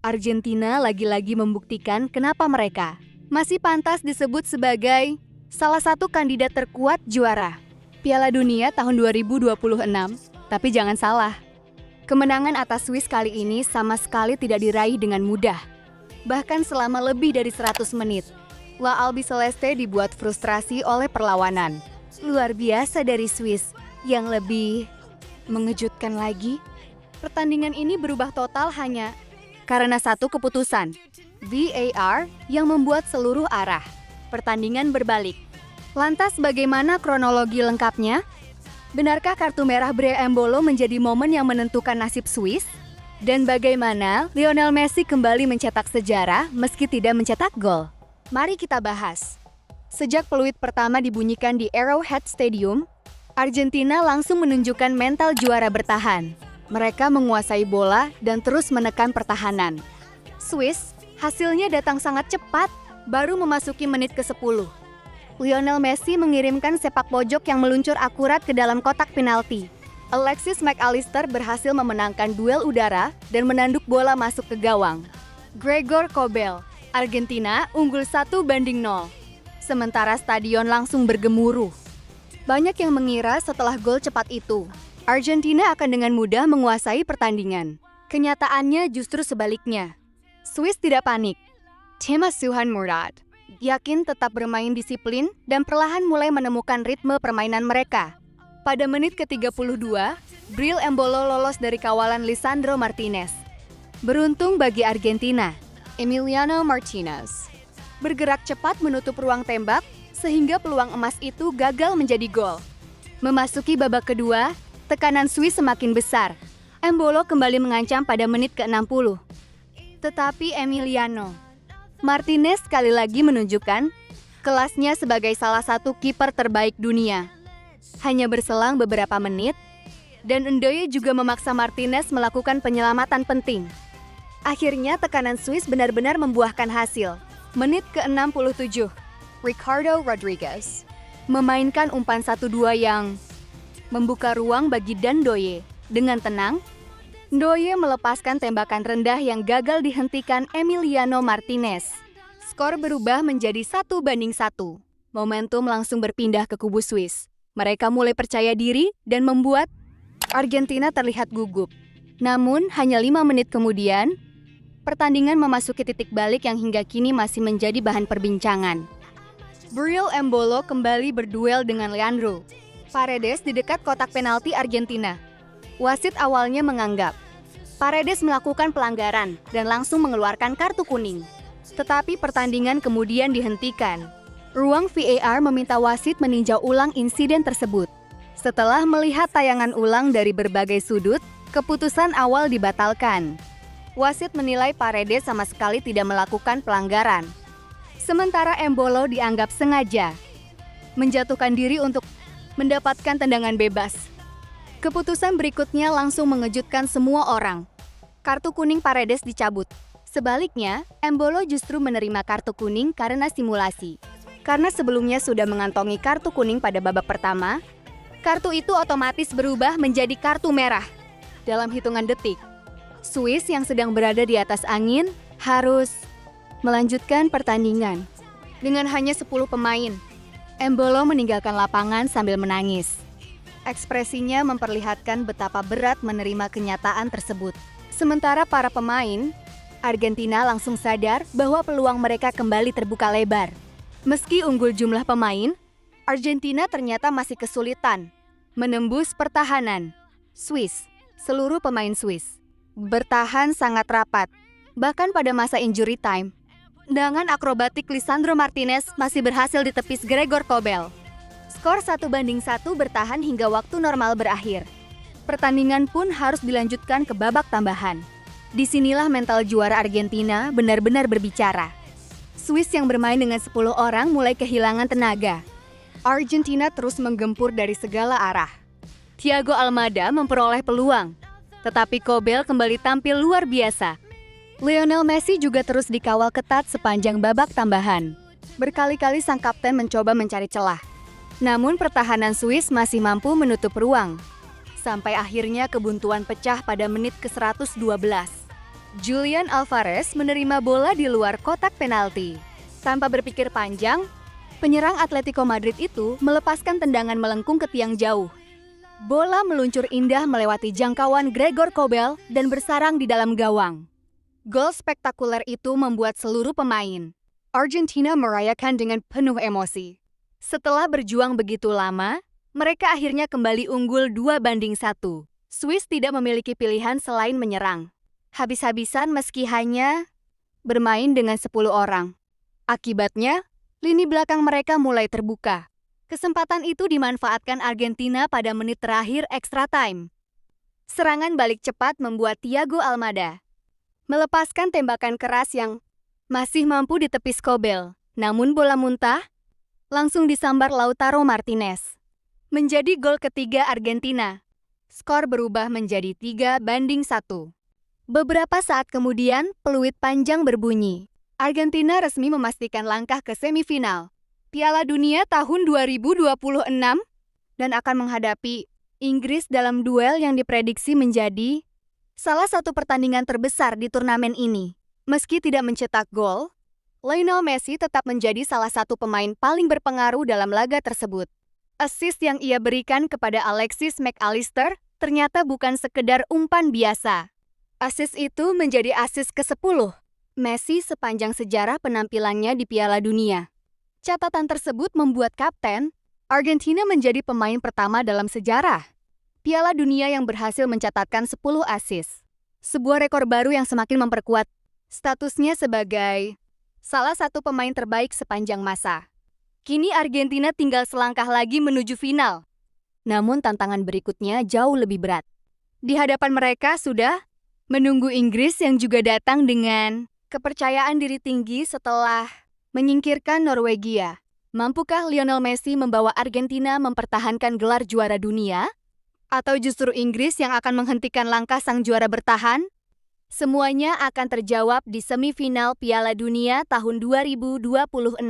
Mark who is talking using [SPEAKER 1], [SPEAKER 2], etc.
[SPEAKER 1] Argentina lagi-lagi membuktikan kenapa mereka masih pantas disebut sebagai salah satu kandidat terkuat juara Piala Dunia tahun 2026. Tapi jangan salah, kemenangan atas Swiss kali ini sama sekali tidak diraih dengan mudah. Bahkan selama lebih dari 100 menit, La Albiceleste dibuat frustrasi oleh perlawanan luar biasa dari Swiss. Yang lebih mengejutkan lagi, pertandingan ini berubah total hanya karena satu keputusan VAR yang membuat seluruh arah pertandingan berbalik. Lantas bagaimana kronologi lengkapnya? Benarkah kartu merah Breel Embolo menjadi momen yang menentukan nasib Swiss? Dan bagaimana Lionel Messi kembali mencetak sejarah meski tidak mencetak gol? Mari kita bahas. Sejak peluit pertama dibunyikan di Arrowhead Stadium, Argentina langsung menunjukkan mental juara bertahan. Mereka menguasai bola dan terus menekan pertahanan. Swiss, hasilnya datang sangat cepat, baru memasuki menit ke-10. Lionel Messi mengirimkan sepak pojok yang meluncur akurat ke dalam kotak penalti. Alexis McAllister berhasil memenangkan duel udara dan menanduk bola masuk ke gawang. Gregor Kobel, Argentina unggul 1-0. Sementara stadion langsung bergemuruh. Banyak yang mengira setelah gol cepat itu, Argentina akan dengan mudah menguasai pertandingan. Kenyataannya justru sebaliknya. Swiss tidak panik. Tim asuhan Murad yakin tetap bermain disiplin dan perlahan mulai menemukan ritme permainan mereka. Pada menit ke-32, Breel Embolo lolos dari kawalan Lisandro Martinez. Beruntung bagi Argentina, Emiliano Martinez bergerak cepat menutup ruang tembak sehingga peluang emas itu gagal menjadi gol. Memasuki babak kedua, tekanan Swiss semakin besar. Embolo kembali mengancam pada menit ke-60. Tetapi Emiliano Martinez sekali lagi menunjukkan kelasnya sebagai salah satu kiper terbaik dunia. Hanya berselang beberapa menit, dan Ndoye juga memaksa Martinez melakukan penyelamatan penting. Akhirnya tekanan Swiss benar-benar membuahkan hasil. Menit ke-67, Ricardo Rodriguez memainkan umpan 1-2 yang membuka ruang bagi Ndoye. Dengan tenang, Ndoye melepaskan tembakan rendah yang gagal dihentikan Emiliano Martinez. Skor berubah menjadi 1-1. Momentum langsung berpindah ke kubu Swiss. Mereka mulai percaya diri dan membuat Argentina terlihat gugup. Namun, hanya 5 menit kemudian, pertandingan memasuki titik balik yang hingga kini masih menjadi bahan perbincangan. Breel Embolo kembali berduel dengan Leandro Paredes di dekat kotak penalti Argentina. Wasit awalnya menganggap Paredes melakukan pelanggaran dan langsung mengeluarkan kartu kuning. Tetapi pertandingan kemudian dihentikan. Ruang VAR meminta wasit meninjau ulang insiden tersebut. Setelah melihat tayangan ulang dari berbagai sudut, keputusan awal dibatalkan. Wasit menilai Paredes sama sekali tidak melakukan pelanggaran. Sementara Embolo dianggap sengaja menjatuhkan diri untuk mendapatkan tendangan bebas. Keputusan berikutnya langsung mengejutkan semua orang. Kartu kuning Paredes dicabut. Sebaliknya, Embolo justru menerima kartu kuning karena simulasi. Karena sebelumnya sudah mengantongi kartu kuning pada babak pertama, kartu itu otomatis berubah menjadi kartu merah. Dalam hitungan detik, Swiss yang sedang berada di atas angin harus melanjutkan pertandingan. Dengan hanya 10 pemain, Embolo meninggalkan lapangan sambil menangis. Ekspresinya memperlihatkan betapa berat menerima kenyataan tersebut. Sementara para pemain, Argentina langsung sadar bahwa peluang mereka kembali terbuka lebar. Meski unggul jumlah pemain, Argentina ternyata masih kesulitan menembus pertahanan. Seluruh pemain Swiss bertahan sangat rapat. Bahkan pada masa injury time, tendangan akrobatik Lisandro Martinez masih berhasil ditepis Gregor Kobel. Skor 1-1 bertahan hingga waktu normal berakhir. Pertandingan pun harus dilanjutkan ke babak tambahan. Disinilah mental juara Argentina benar-benar berbicara. Swiss yang bermain dengan 10 orang mulai kehilangan tenaga. Argentina terus menggempur dari segala arah. Thiago Almada memperoleh peluang, tetapi Kobel kembali tampil luar biasa. Lionel Messi juga terus dikawal ketat sepanjang babak tambahan. Berkali-kali sang kapten mencoba mencari celah. Namun pertahanan Swiss masih mampu menutup ruang. Sampai akhirnya kebuntuan pecah pada menit ke-112. Julian Alvarez menerima bola di luar kotak penalti. Tanpa berpikir panjang, penyerang Atletico Madrid itu melepaskan tendangan melengkung ke tiang jauh. Bola meluncur indah melewati jangkauan Gregor Kobel dan bersarang di dalam gawang. Gol spektakuler itu membuat seluruh pemain Argentina merayakan dengan penuh emosi. Setelah berjuang begitu lama, mereka akhirnya kembali unggul 2-1. Swiss tidak memiliki pilihan selain menyerang. Habis-habisan meski hanya bermain dengan 10 orang. Akibatnya, lini belakang mereka mulai terbuka. Kesempatan itu dimanfaatkan Argentina pada menit terakhir extra time. Serangan balik cepat membuat Thiago Almada melepaskan tembakan keras yang masih mampu ditepis Kobel. Namun bola muntah langsung disambar Lautaro Martinez. Menjadi gol ketiga Argentina. Skor berubah menjadi 3-1. Beberapa saat kemudian, peluit panjang berbunyi. Argentina resmi memastikan langkah ke semifinal Piala Dunia tahun 2026 dan akan menghadapi Inggris dalam duel yang diprediksi menjadi salah satu pertandingan terbesar di turnamen ini. Meski tidak mencetak gol, Lionel Messi tetap menjadi salah satu pemain paling berpengaruh dalam laga tersebut. Assist yang ia berikan kepada Alexis McAllister ternyata bukan sekedar umpan biasa. Assist itu menjadi assist ke-10 Messi sepanjang sejarah penampilannya di Piala Dunia. Catatan tersebut membuat kapten Argentina menjadi pemain pertama dalam sejarah Piala Dunia yang berhasil mencatatkan 10 assist. Sebuah rekor baru yang semakin memperkuat statusnya sebagai salah satu pemain terbaik sepanjang masa. Kini Argentina tinggal selangkah lagi menuju final. Namun tantangan berikutnya jauh lebih berat. Di hadapan mereka sudah menunggu Inggris yang juga datang dengan kepercayaan diri tinggi setelah menyingkirkan Norwegia. Mampukah Lionel Messi membawa Argentina mempertahankan gelar juara dunia? Atau justru Inggris yang akan menghentikan langkah sang juara bertahan? Semuanya akan terjawab di semifinal Piala Dunia tahun 2026.